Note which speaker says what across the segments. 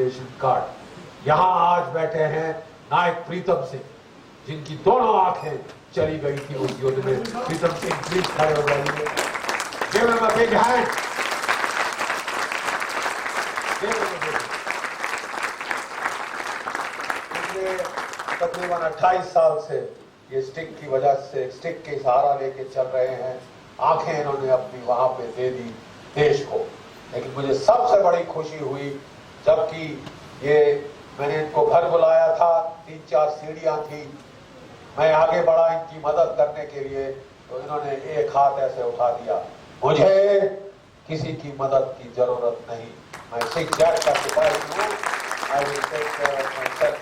Speaker 1: Commendation card. यहाँ आज बैठे हैं नायक प्रीतम सिंह, जिनकी दोनों आंखें चली गई थी उस युद्ध में। प्रीतम सिंह प्लीज खड़े हो जाइए। Give him a big hand. तकरीबन 28 साल से ये स्टिक की वजह से, स्टिक के सहारा लेके चल रहे हैं। आंखें इन्होंने अपनी वहां पे दे दी देश को। लेकिन मुझे सबसे बड़ी खुशी हुई जबकि ये मैंने इनको घर बुलाया था, 3-4 सीढ़ियां थी, मैं आगे बढ़ा इनकी मदद करने के लिए, तो इन्होंने एक हाथ ऐसे उठा दिया। मुझे किसी की मदद की जरूरत नहीं, मैं सिख जाट का सिपाही हूँ। I will take care of myself.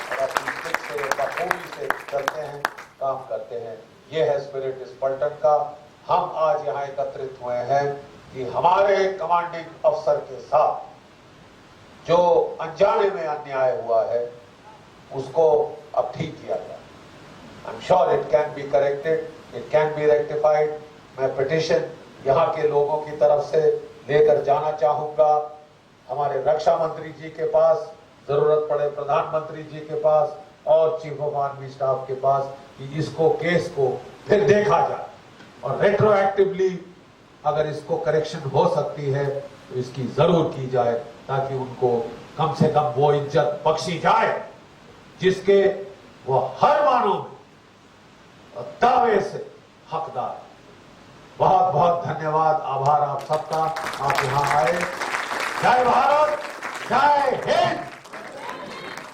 Speaker 1: और अपनी सिख से बखूबी से चलते हैं, काम करते हैं। ये है स्पिरिट इस पलटन का। हम आज यहाँ एकत्रित हुए हैं कि हमारे कमांडिंग अफसर के साथ जो अनजाने में अन्याय हुआ है उसको अब ठीक किया जाए। I am sure it can be corrected, it can be rectified. मैं पिटिशन यहाँ के लोगों की तरफ से लेकर जाना चाहूंगा हमारे रक्षा मंत्री जी के पास, जरूरत पड़े प्रधानमंत्री जी के पास और चीफ ऑफ आर्मी स्टाफ के पास, कि इसको केस को फिर देखा जाए और रेट्रोएक्टिवली अगर इसको करेक्शन हो सकती है तो इसकी जरूर की जाए, ताकि उनको कम से कम वो इज्जत बख्शी जाए जिसके वो हर मानों में दावे से हकदार। बहुत बहुत धन्यवाद, आभार आप सबका, आप यहाँ आए। जय भारत, जय हिंद।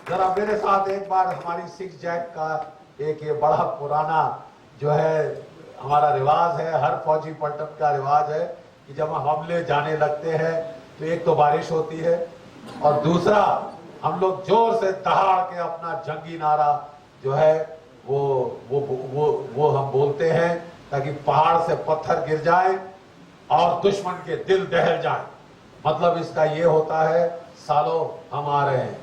Speaker 1: जरा मेरे साथ एक बार हमारी सिख जैक का एक ये बड़ा पुराना जो है हमारा रिवाज है, हर फौजी पलटन का रिवाज है कि जब हम हमले जाने लगते हैं तो एक तो बारिश होती है और दूसरा हम लोग जोर से दहाड़ के अपना जंगी नारा जो है वो हम बोलते हैं, ताकि पहाड़ से पत्थर गिर जाए और दुश्मन के दिल दहल जाए। मतलब इसका ये होता है, सालों हम आ रहे हैं,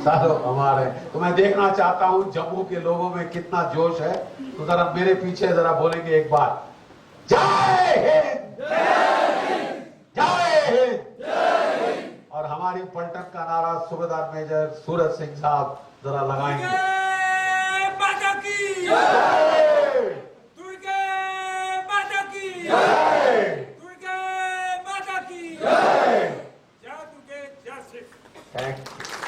Speaker 1: सालों हम आ रहे हैं। तो मैं देखना चाहता हूं जम्मू के लोगों में कितना जोश है। तो जरा मेरे पीछे जरा बोलेंगे एक बार, जय हिंद, जय हिंद। और हमारी पलटन का नारा सूबेदार मेजर सूरज सिंह साहब जरा लगाएंगे। Thank you.